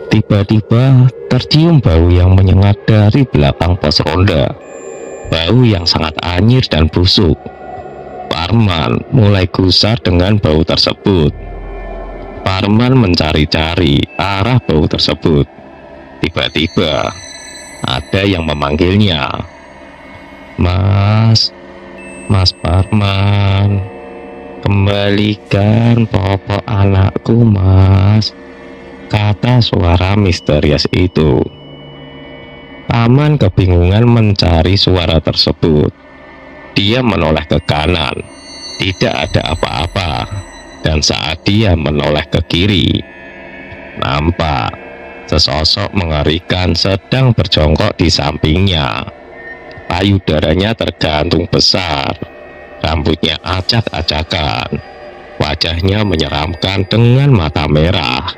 Tiba-tiba tercium bau yang menyengat dari belakang pos ronda. Bau yang sangat anyir dan busuk. Parman mulai gusar dengan bau tersebut. Parman mencari-cari arah bau tersebut. Tiba-tiba ada yang memanggilnya. Mas Parman, kembalikan popok anakku, Mas, kata suara misterius itu. Paman kebingungan mencari suara tersebut. Dia menoleh ke kanan, tidak ada apa-apa. Dan saat dia menoleh ke kiri, nampak sesosok mengerikan sedang berjongkok di sampingnya. Payudaranya tergantung besar, rambutnya acak-acakan, wajahnya menyeramkan dengan mata merah.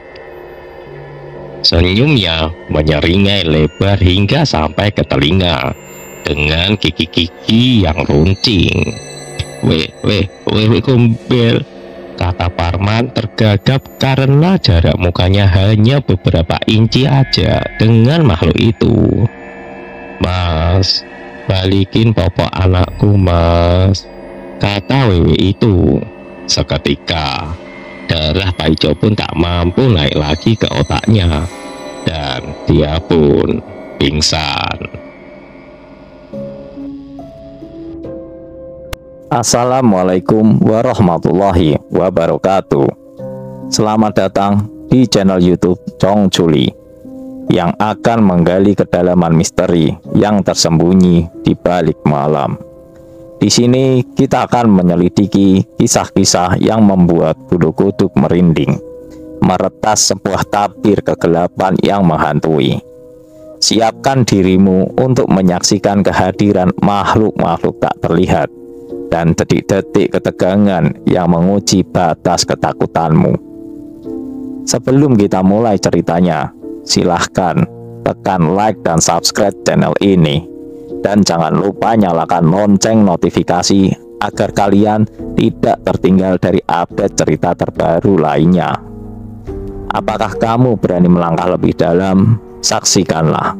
Senyumnya menyeringai lebar hingga sampai ke telinga dengan gigi-gigi yang runcing. Weh, Gombel, kata Parman tergagap karena jarak mukanya hanya beberapa inci aja dengan makhluk itu. Mas, balikin popok anakku, Mas, kata Wewe itu. Seketika darah Pak Ijo pun tak mampu naik lagi ke otaknya, dan dia pun pingsan. Assalamualaikum warahmatullahi wabarakatuh. Selamat datang di channel YouTube Chong Chuli yang akan menggali kedalaman misteri yang tersembunyi di balik malam. Di sini kita akan menyelidiki kisah-kisah yang membuat bulu kuduk merinding, meretas sebuah tabir kegelapan yang menghantui. Siapkan dirimu untuk menyaksikan kehadiran makhluk-makhluk tak terlihat dan detik-detik ketegangan yang menguji batas ketakutanmu. Sebelum kita mulai ceritanya, silahkan tekan like dan subscribe channel ini. Dan jangan lupa nyalakan lonceng notifikasi agar kalian tidak tertinggal dari update cerita terbaru lainnya. Apakah kamu berani melangkah lebih dalam? Saksikanlah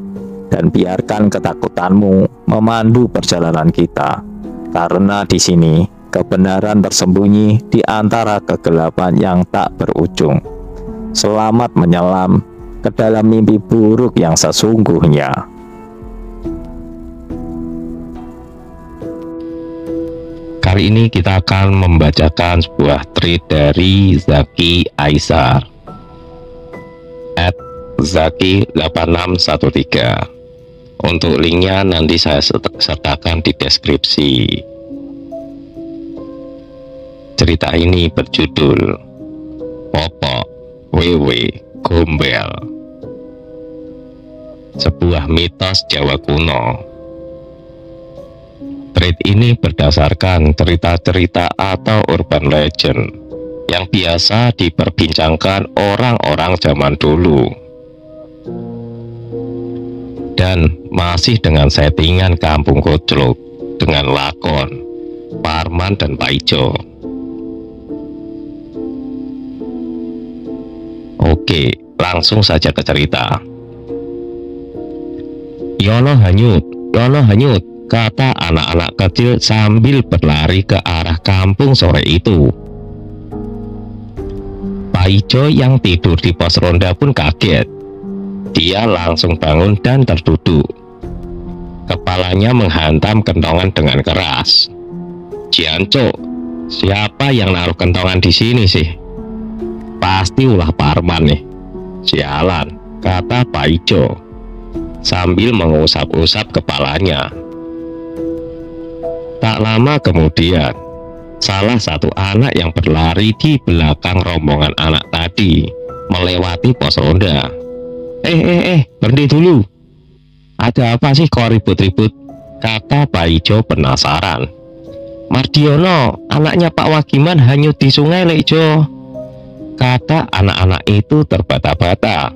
dan biarkan ketakutanmu memandu perjalanan kita. Karena di sini kebenaran tersembunyi di antara kegelapan yang tak berujung. Selamat menyelam ke dalam mimpi buruk yang sesungguhnya. Kali ini kita akan membacakan sebuah tweet dari Zaki Aisar @Zaki8613. Untuk linknya nanti saya sertakan di deskripsi. Cerita ini berjudul Popok Wewe Gombel, sebuah mitos Jawa kuno. Thread ini berdasarkan cerita-cerita atau urban legend yang biasa diperbincangkan orang-orang zaman dulu, dan masih dengan settingan kampung koclok dengan lakon Parman dan Pak Ijo. Oke, langsung saja ke cerita. Yono hanyut, kata anak-anak kecil sambil berlari ke arah kampung sore itu. Pak Ijo yang tidur di pos ronda pun kaget. Dia langsung bangun dan terduduk. Kepalanya menghantam kentongan dengan keras. Jancuk, siapa yang naruh kentongan di sini sih? Pasti ulah Parman nih. Sialan, kata Pak Ijo sambil mengusap-usap kepalanya. Tak lama kemudian, salah satu anak yang berlari di belakang rombongan anak tadi melewati pos ronda. Berhenti dulu. Ada apa sih kok ribut-ribut? Kata Pak Ijo penasaran. Mardiono, anaknya Pak Wagiman hanyut di sungai, Lek Jo, kata anak-anak itu terbata-bata.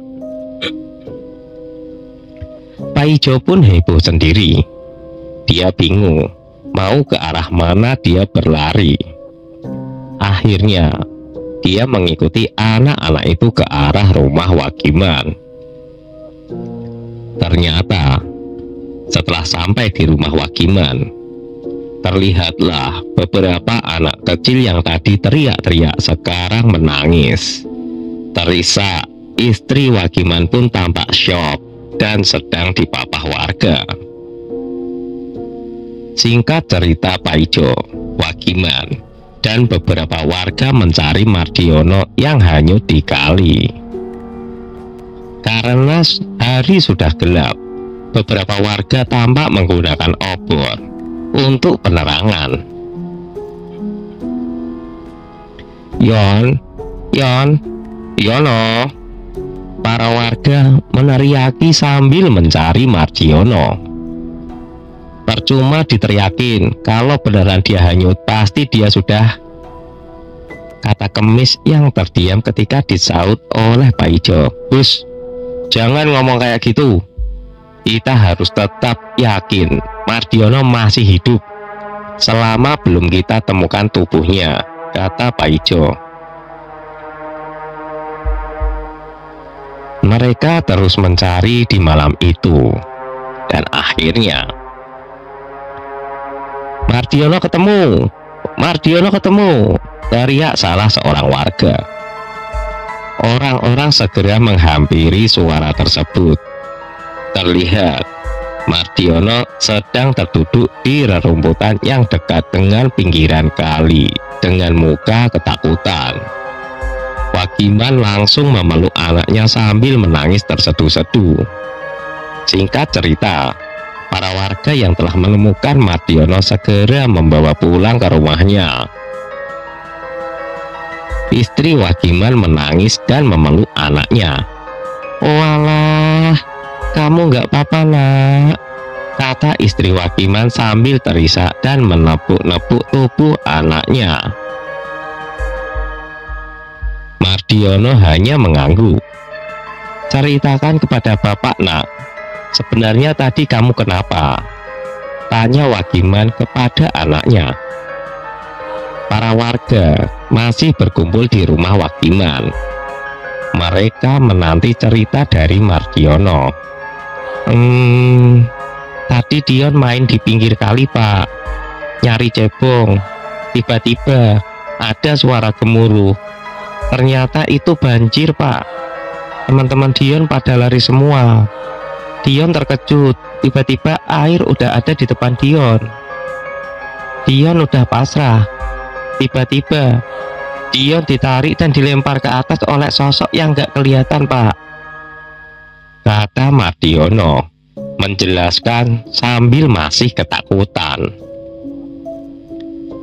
Pak Ijo pun heboh sendiri. Dia bingung mau ke arah mana dia berlari. Akhirnya dia mengikuti anak-anak itu ke arah rumah Wagiman. Ternyata setelah sampai di rumah Wagiman, terlihatlah beberapa anak kecil yang tadi teriak-teriak sekarang menangis. Terisak, istri Wagiman pun tampak syok dan sedang dipapah warga. Singkat cerita, Paijo, Wagiman, dan beberapa warga mencari Mardiono yang hanyut di kali. Karena hari sudah gelap, beberapa warga tampak menggunakan obor untuk penerangan. Yono. Para warga meneriaki sambil mencari Mardiono. Percuma diteriakin, kalau beneran dia hanyut pasti dia sudah, kata Kemis yang terdiam ketika disaut oleh Paijo. Bus, jangan ngomong kayak gitu. Kita harus tetap yakin Mardiono masih hidup selama belum kita temukan tubuhnya, kata Paijo. Mereka terus mencari di malam itu, dan akhirnya Mardiono ketemu, teriak salah seorang warga. Orang-orang segera menghampiri suara tersebut. Terlihat Mardiono sedang terduduk di rerumputan yang dekat dengan pinggiran kali dengan muka ketakutan. Wagiman langsung memeluk anaknya sambil menangis terseduh-seduh. Singkat cerita, para warga yang telah menemukan Mardiono segera membawa pulang ke rumahnya. Istri Wagiman menangis dan memeluk anaknya. "Walah, kamu nggak apa-apa, Nak," kata istri Wagiman sambil terisak dan menepuk-nepuk tubuh anaknya. Mardiono hanya mengangguk. "Ceritakan kepada bapak, Nak. Sebenarnya tadi kamu kenapa?" tanya Wagiman kepada anaknya. Para warga masih berkumpul di rumah Wagiman. Mereka menanti cerita dari Mardiono. Tadi Dion main di pinggir kali, Pak. Nyari cebong. Tiba-tiba ada suara gemuruh. Ternyata itu banjir, Pak. Teman-teman Dion pada lari semua. Dion terkejut. Tiba-tiba air udah ada di depan Dion. Dion udah pasrah. Tiba-tiba Dion ditarik dan dilempar ke atas oleh sosok yang gak kelihatan, Pak, kata Mardiono menjelaskan sambil masih ketakutan.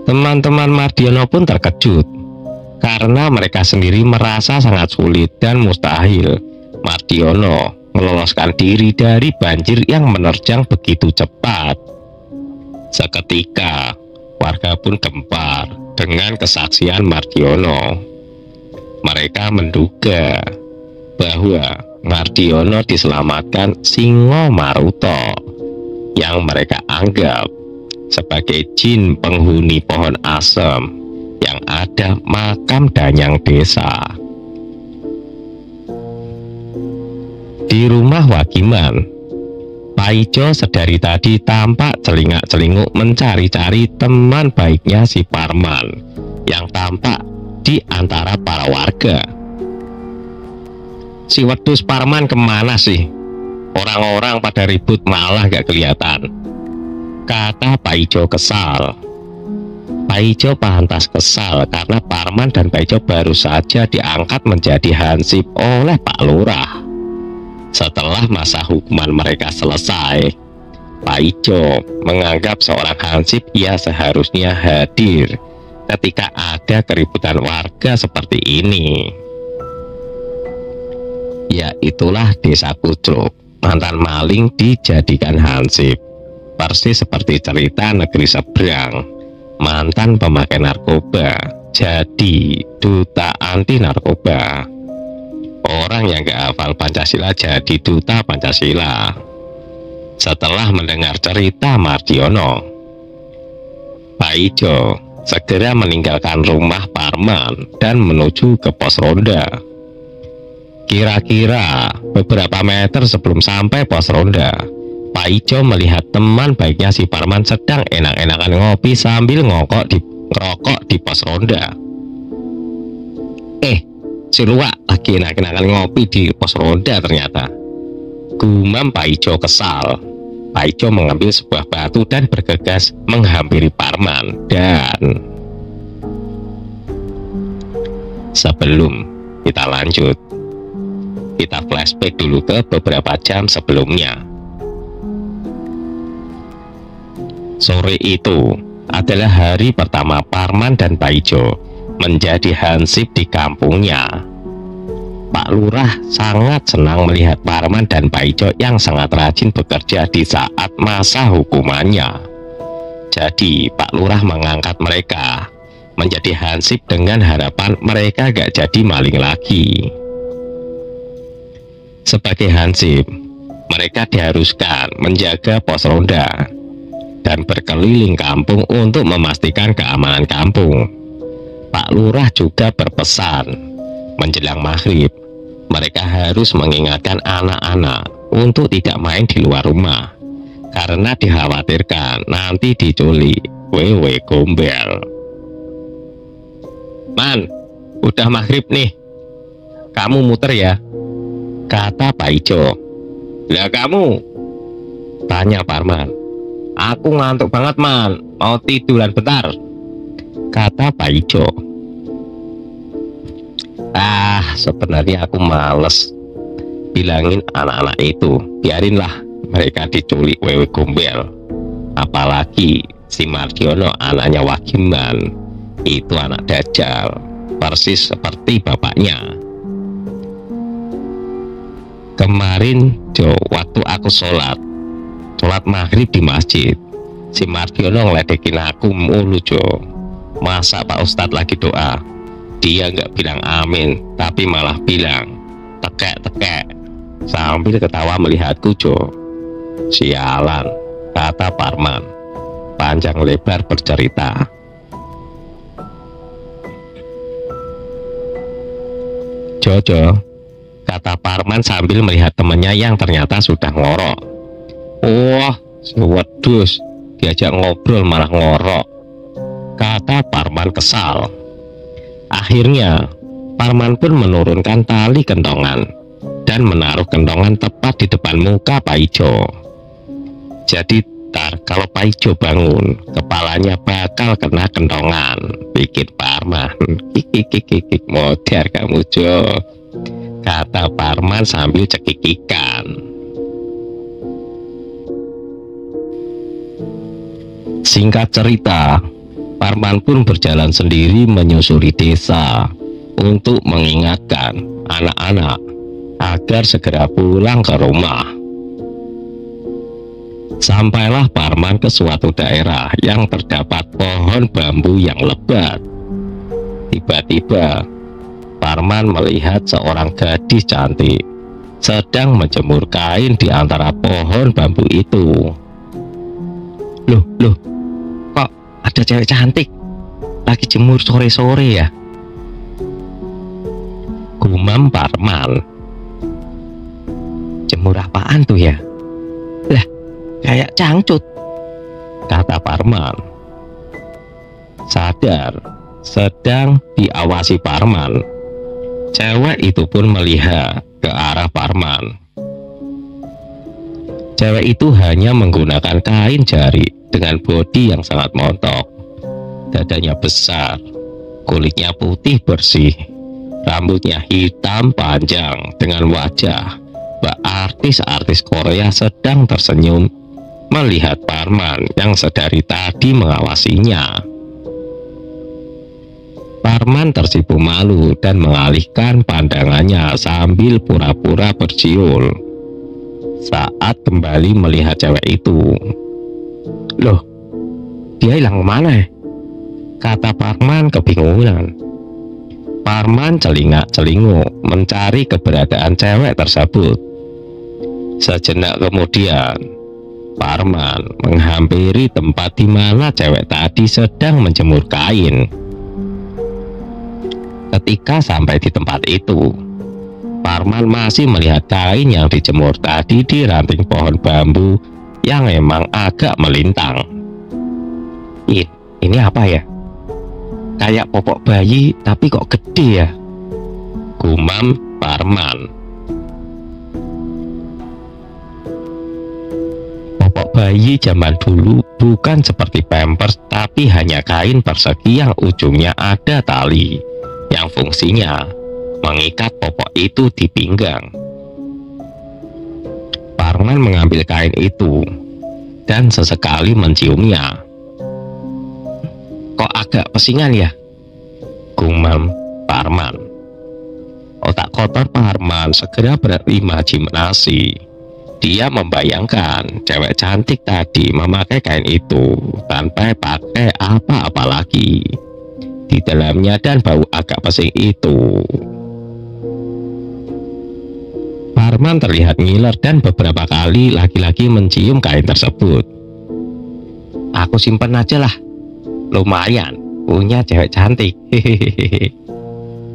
Teman-teman Mardiono pun terkejut karena mereka sendiri merasa sangat sulit dan mustahil Mardiono meloloskan diri dari banjir yang menerjang begitu cepat. Seketika warga pun gempar dengan kesaksian Mardiono. Mereka menduga bahwa Mardiono diselamatkan Singo Maruto yang mereka anggap sebagai jin penghuni pohon asem yang ada makam danyang desa. Di rumah Wagiman, Paijo sedari tadi tampak celingak-celinguk mencari-cari teman baiknya si Parman yang tampak di antara para warga. "Si wedus Parman kemana sih? Orang-orang pada ribut malah gak kelihatan," kata Paijo kesal. Paijo pantas kesal karena Parman dan Paijo baru saja diangkat menjadi hansip oleh Pak Lurah. Setelah masa hukuman mereka selesai, Paijo menganggap seorang hansip ia seharusnya hadir ketika ada keributan warga seperti ini. Ya itulah Desa Kucluk, mantan maling dijadikan hansip. Persis seperti cerita negeri seberang, mantan pemakai narkoba jadi duta anti narkoba. Orang yang gak hafal Pancasila jadi duta Pancasila. Setelah mendengar cerita Mardiono, Paijo segera meninggalkan rumah Parman dan menuju ke pos ronda. Kira-kira Beberapa meter sebelum sampai pos ronda, Pak Ijo melihat teman baiknya si Parman sedang enak-enakan ngopi sambil ngerokok di pos ronda. Si Luwak lagi enak-enakan ngopi di pos ronda ternyata. Gumam Pak Ijo kesal. Pak Ijo mengambil sebuah batu dan bergegas menghampiri Parman. Dan sebelum kita lanjut, kita flashback dulu ke beberapa jam sebelumnya. Sore itu adalah hari pertama Parman dan Pak Ijo menjadi hansip di kampungnya. Pak Lurah sangat senang melihat Parman dan Pak Ijo yang sangat rajin bekerja di saat masa hukumannya. Jadi Pak Lurah mengangkat mereka menjadi hansip dengan harapan mereka gak jadi maling lagi. Sebagai hansip, mereka diharuskan menjaga pos ronda dan berkeliling kampung untuk memastikan keamanan kampung. Pak Lurah juga berpesan, menjelang maghrib, mereka harus mengingatkan anak-anak untuk tidak main di luar rumah, karena dikhawatirkan nanti diculik wewe gombel. Man, udah maghrib nih, kamu muter ya, kata Pak Ijo. Lah kamu? Tanya Parman. Aku ngantuk banget Man, mau tiduran bentar, kata Pak Ijo. Sebenarnya aku males bilangin anak-anak itu, biarinlah mereka diculik wewe gombel. Apalagi si Mardiono anaknya Wagiman, itu anak dajjal, persis seperti bapaknya. Kemarin Jo, waktu aku sholat maghrib di masjid, si Mardiono ngeledekin aku mulu Jo. Masa Pak Ustadz lagi doa, dia nggak bilang amin, tapi malah bilang tekek-tekek sambil ketawa melihatku Jo. Sialan, kata Parman panjang lebar bercerita. Jojo, kata Parman sambil melihat temannya yang ternyata sudah ngorok. Wah, wedus, diajak ngobrol malah ngorok, kata Parman kesal. Akhirnya Parman pun menurunkan tali kentongan dan menaruh kentongan tepat di depan muka Pak Ijo. Jadi ntar kalau Pak Ijo bangun, kepalanya bakal kena kentongan, pikir Parman. Kikik modar kamu Jo, kata Parman sambil cekikikan. Singkat cerita, Parman pun berjalan sendiri menyusuri desa untuk mengingatkan anak-anak agar segera pulang ke rumah. Sampailah Parman ke suatu daerah yang terdapat pohon bambu yang lebat. Tiba-tiba Parman melihat seorang gadis cantik sedang menjemur kain di antara pohon bambu itu. Loh, kok ada cewek cantik lagi jemur sore-sore ya? Gumam Parman. Jemur apaan tuh ya? Lah, kayak cangcut, kata Parman. Sadar, sedang diawasi Parman, cewek itu pun melihat ke arah Parman. Cewek itu hanya menggunakan kain jari dengan bodi yang sangat montok. Dadanya besar, kulitnya putih bersih, rambutnya hitam panjang dengan wajah artis-artis Korea sedang tersenyum melihat Parman yang sedari tadi mengawasinya. Parman tersipu malu dan mengalihkan pandangannya sambil pura-pura berciul saat kembali melihat cewek itu. Loh, dia hilang kemana ya? Kata Parman kebingungan. Parman celingak-celinguk mencari keberadaan cewek tersebut. Sejenak kemudian, Parman menghampiri tempat di mana cewek tadi sedang menjemur kain. Ketika sampai di tempat itu, Parman Parman masih melihat kain yang dijemur tadi di ranting pohon bambu yang memang agak melintang. Ini apa ya? Kayak popok bayi tapi kok gede ya? Gumam Parman. Popok bayi zaman dulu bukan seperti pampers, tapi hanya kain persegi yang ujungnya ada tali yang fungsinya mengikat popok itu di pinggang. Parman mengambil kain itu dan sesekali menciumnya. Kok agak pesingan ya? Gumam Parman. Otak kotor Parman segera berimajinasi. Dia membayangkan cewek cantik tadi memakai kain itu tanpa pakai apa-apa lagi di dalamnya, dan bau agak pesing itu. Parman terlihat ngiler dan beberapa kali laki-laki mencium kain tersebut. Aku simpen aja lah, lumayan punya cewek cantik, hehehe,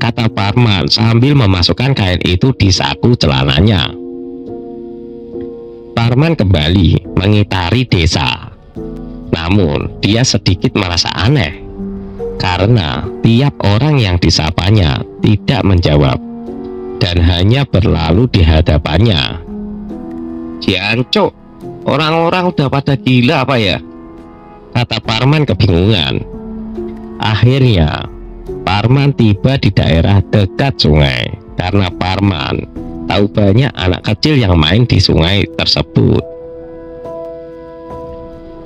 kata Parman sambil memasukkan kain itu di saku celananya. Parman kembali mengitari desa. Namun dia sedikit merasa aneh karena tiap orang yang disapanya tidak menjawab dan hanya berlalu di hadapannya. Jancuk, orang-orang udah pada gila apa ya? Kata Parman kebingungan. Akhirnya Parman tiba di daerah dekat sungai karena Parman tahu banyak anak kecil yang main di sungai tersebut.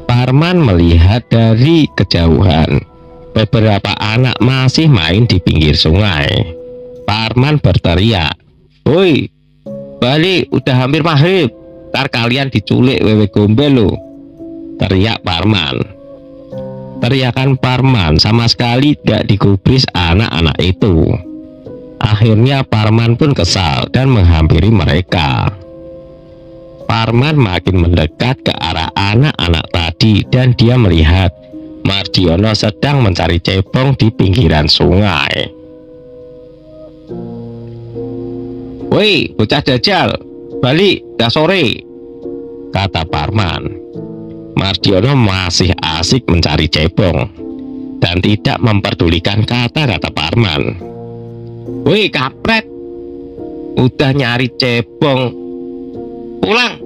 Parman melihat dari kejauhan beberapa anak masih main di pinggir sungai. Parman berteriak, "Woi, balik, udah hampir maghrib, ntar kalian diculik wewe gombel lo," teriak Parman. Teriakan Parman sama sekali gak digubris anak-anak itu. Akhirnya Parman pun kesal dan menghampiri mereka. Parman makin mendekat ke arah anak-anak tadi dan dia melihat Mardiono sedang mencari cebong di pinggiran sungai. "Woi, bocah dajal, balik, udah sore," kata Parman. Mardiono masih asik mencari cebong dan tidak memperdulikan kata-kata Parman. "Woi kampret, udah nyari cebong, pulang,"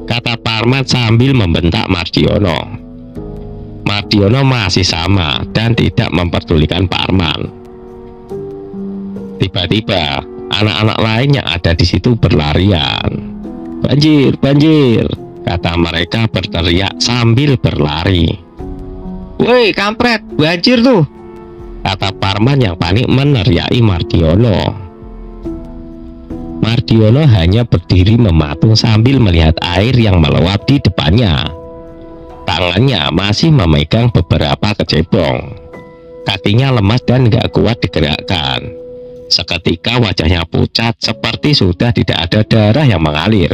kata Parman sambil membentak Mardiono. Mardiono masih sama dan tidak memperdulikan Parman. Tiba-tiba anak-anak lain yang ada di situ berlarian. "Banjir, banjir," kata mereka berteriak sambil berlari. "Woi kampret, banjir tuh," kata Parman yang panik meneriaki Mardiono. Mardiono hanya berdiri mematung sambil melihat air yang meluap di depannya. Tangannya masih memegang beberapa kecebong. Kakinya lemas dan gak kuat digerakkan. Seketika wajahnya pucat seperti sudah tidak ada darah yang mengalir.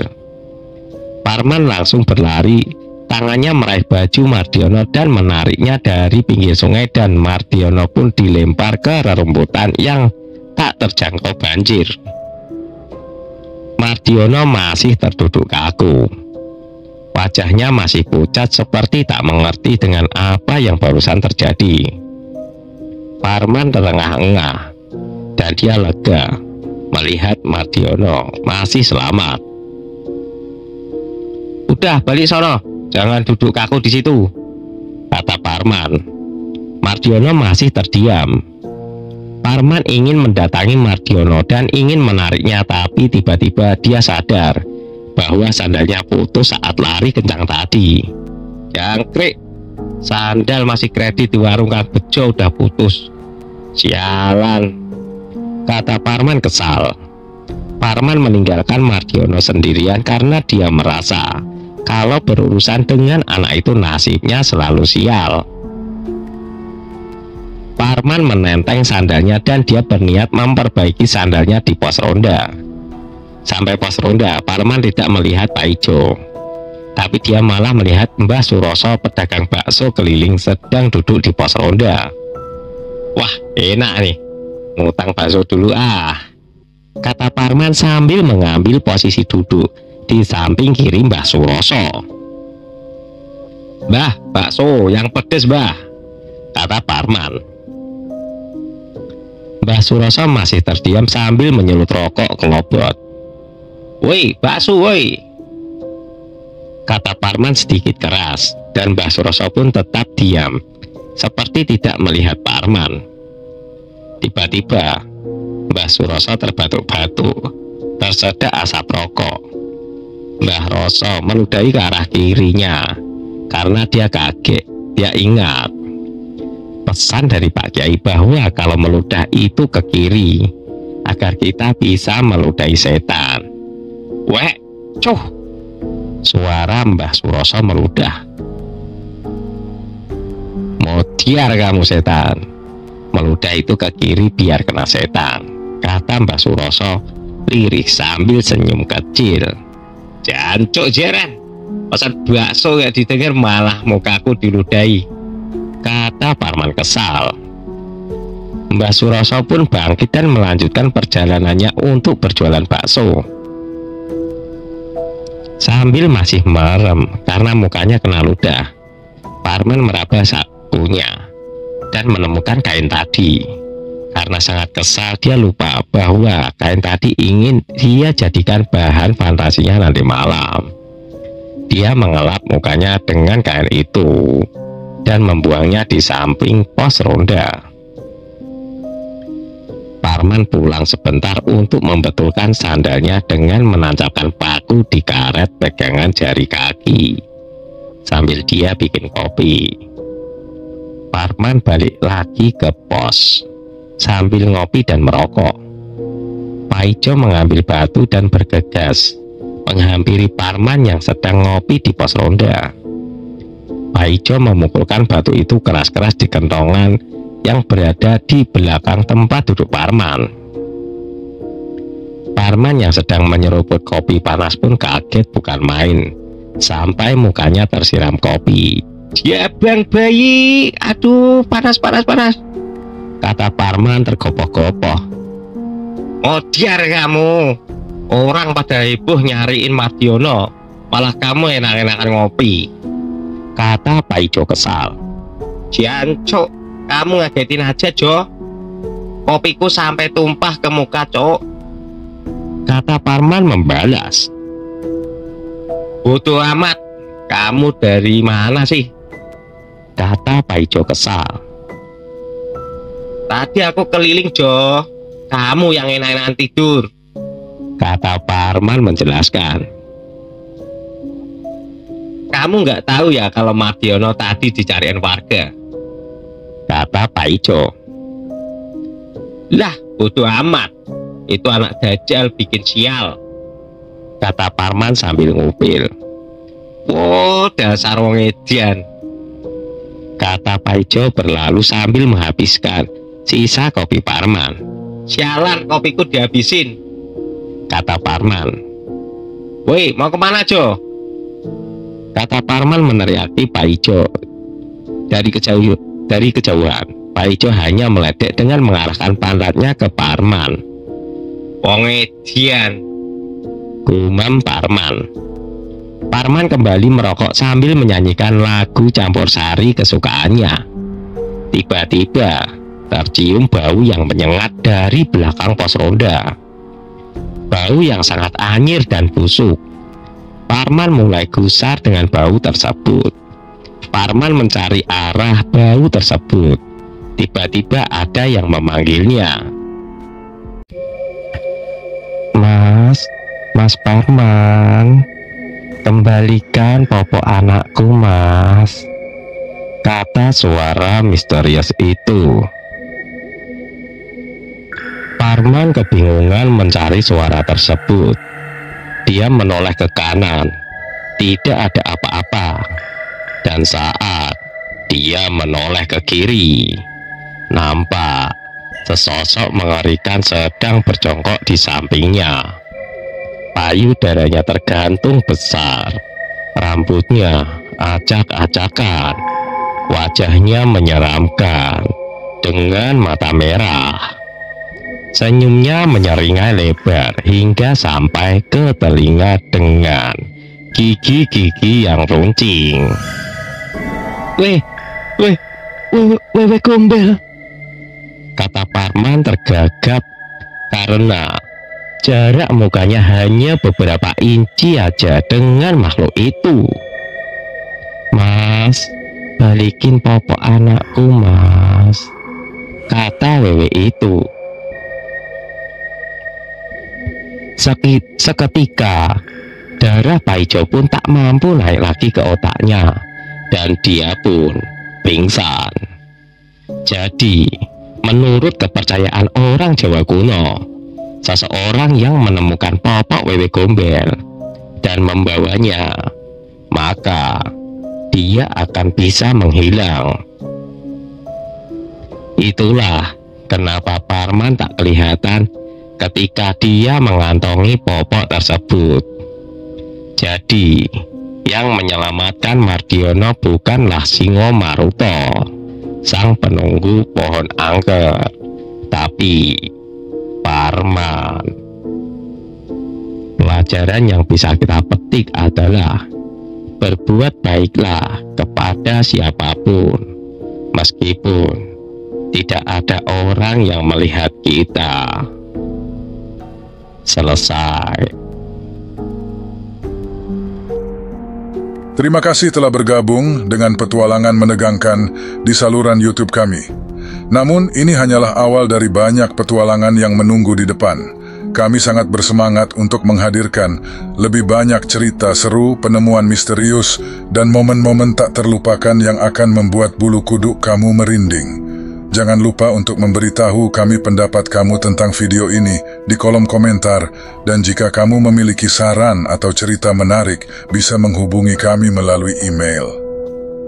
Parman langsung berlari, tangannya meraih baju Mardiono dan menariknya dari pinggir sungai, dan Mardiono pun dilempar ke rerumputan yang tak terjangkau banjir. Mardiono masih terduduk kaku. Wajahnya masih pucat seperti tak mengerti dengan apa yang barusan terjadi. Parman terengah-engah dan dia lega melihat Mardiono masih selamat. "Udah balik sono, jangan duduk kaku di situ," kata Parman. Mardiono masih terdiam. Parman ingin mendatangi Mardiono dan ingin menariknya, tapi tiba-tiba dia sadar bahwa sandalnya putus saat lari kencang tadi. "Jangkrik, sandal masih kredit di warung Kang Bejo udah putus. Sialan," kata Parman kesal. Parman meninggalkan Mardiono sendirian karena dia merasa kalau berurusan dengan anak itu nasibnya selalu sial. Parman menenteng sandalnya dan dia berniat memperbaiki sandalnya di pos ronda. Sampai pos ronda, Parman tidak melihat Pak Ijo, tapi dia malah melihat Mbah Suroso, pedagang bakso keliling, sedang duduk di pos ronda. "Wah, enak nih, ngutang bakso dulu ah," kata Parman sambil mengambil posisi duduk di samping kiri Mbah Suroso. "Mbah, bakso yang pedes, Mbah," kata Parman. Mbah Suroso masih terdiam sambil menyulut rokok kelobot. "Woi, bakso woi," kata Parman sedikit keras, dan Mbah Suroso pun tetap diam, seperti tidak melihat Parman. Tiba-tiba Mbah Suroso terbatuk-batuk, tersedak asap rokok. Mbah Roso meludahi ke arah kirinya karena dia kaget. Dia ingat pesan dari Pak Kiai bahwa kalau meludah itu ke kiri agar kita bisa meludahi setan. "Wek, cuh!" suara Mbah Suroso meludah. "Modiar kamu setan, meludah itu ke kiri biar kena setan," kata Mbah Suroso lirih sambil senyum kecil. "Jancuk jeren, pesan bakso gak didengar malah mukaku diludahi," kata Parman kesal. Mbah Suroso pun bangkit dan melanjutkan perjalanannya untuk berjualan bakso. Sambil masih merem karena mukanya kena ludah, Parman meraba sakunya dan menemukan kain tadi. Karena sangat kesal, dia lupa bahwa kain tadi ingin dia jadikan bahan fantasinya nanti malam. Dia mengelap mukanya dengan kain itu dan membuangnya di samping pos ronda. Parman pulang sebentar untuk membetulkan sandalnya dengan menancapkan paku di karet pegangan jari kaki sambil dia bikin kopi. Parman balik lagi ke pos sambil ngopi dan merokok. Pak Ijo mengambil batu dan bergegas menghampiri Parman yang sedang ngopi di pos ronda. Pak Ijo memukulkan batu itu keras-keras di kentongan yang berada di belakang tempat duduk Parman. Parman yang sedang menyeruput kopi panas pun kaget bukan main, sampai mukanya tersiram kopi. "Ya bang bayi, aduh panas, kata Parman tergopoh-gopoh. "Modiar kamu, orang pada heboh nyariin Mardiono, malah kamu enak-enakan ngopi," kata Pak Ijo kesal. "Jancuk, kamu ngagetin aja Jo, kopiku sampai tumpah ke muka Cok," kata Parman membalas. "Bodoh amat, kamu dari mana sih?" kata Pak Ijo kesal. "Tadi aku keliling Jo, kamu yang enak-enakan tidur," kata Parman menjelaskan. "Kamu nggak tahu ya kalau Mardiono tadi dicariin warga," kata Pak Ijo. "Lah bodoh amat, itu anak dajjal bikin sial," kata Parman sambil ngupil. "Oh dasar wong edian," kata Pak Ijo berlalu sambil menghabiskan sisa kopi Parman. "Sialan, kopiku dihabisin," kata Parman. "Woi, mau kemana Jo?" kata Parman meneriaki Pak Ijo. Dari kejauhan, Pak Ijo hanya meledek dengan mengarahkan pantatnya ke Parman. "Wong edian," gumam Parman. Parman kembali merokok sambil menyanyikan lagu campursari kesukaannya. Tiba-tiba tercium bau yang menyengat dari belakang pos ronda. Bau yang sangat anyir dan busuk. Parman mulai gusar dengan bau tersebut. Parman mencari arah bau tersebut. Tiba-tiba ada yang memanggilnya. Mas Parman, kembalikan popok anakku Mas," kata suara misterius itu. Parman kebingungan mencari suara tersebut. Dia menoleh ke kanan, tidak ada apa-apa. Dan saat dia menoleh ke kiri, nampak sesosok mengerikan sedang berjongkok di sampingnya. Payudaranya tergantung besar, rambutnya acak-acakan, wajahnya menyeramkan dengan mata merah. Senyumnya menyeringai lebar hingga sampai ke telinga dengan gigi-gigi yang runcing. Wewe Gombel, kata Parman tergagap karena jarak mukanya hanya beberapa inci aja dengan makhluk itu. Mas, balikin popok anakku, Mas, kata wewe itu. Seketika darah Paijo pun tak mampu naik lagi ke otaknya dan dia pun pingsan. Jadi menurut kepercayaan orang Jawa kuno, seseorang yang menemukan popok wewe Gombel dan membawanya, maka dia akan bisa menghilang. Itulah kenapa Parman tak kelihatan ketika dia mengantongi popok tersebut. Jadi yang menyelamatkan Mardiono bukanlah Singo Maruto, sang penunggu pohon angker, tapi Parman. Pelajaran yang bisa kita petik adalah berbuat baiklah kepada siapapun, meskipun tidak ada orang yang melihat kita. Selesai. Terima kasih telah bergabung dengan petualangan menegangkan di saluran YouTube kami. Namun ini hanyalah awal dari banyak petualangan yang menunggu di depan. Kami sangat bersemangat untuk menghadirkan lebih banyak cerita seru, penemuan misterius, dan momen-momen tak terlupakan yang akan membuat bulu kuduk kamu merinding. Jangan lupa untuk memberitahu kami pendapat kamu tentang video ini di kolom komentar, dan jika kamu memiliki saran atau cerita menarik, bisa menghubungi kami melalui email.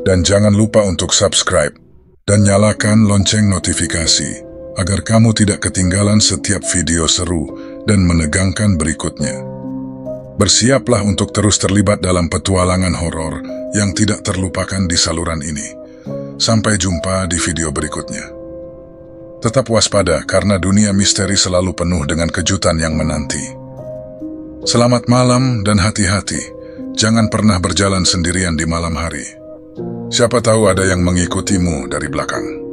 Dan jangan lupa untuk subscribe dan nyalakan lonceng notifikasi, agar kamu tidak ketinggalan setiap video seru dan menegangkan berikutnya. Bersiaplah untuk terus terlibat dalam petualangan horor yang tidak terlupakan di saluran ini. Sampai jumpa di video berikutnya. Tetap waspada karena dunia misteri selalu penuh dengan kejutan yang menanti. Selamat malam dan hati-hati. Jangan pernah berjalan sendirian di malam hari. Siapa tahu ada yang mengikutimu dari belakang.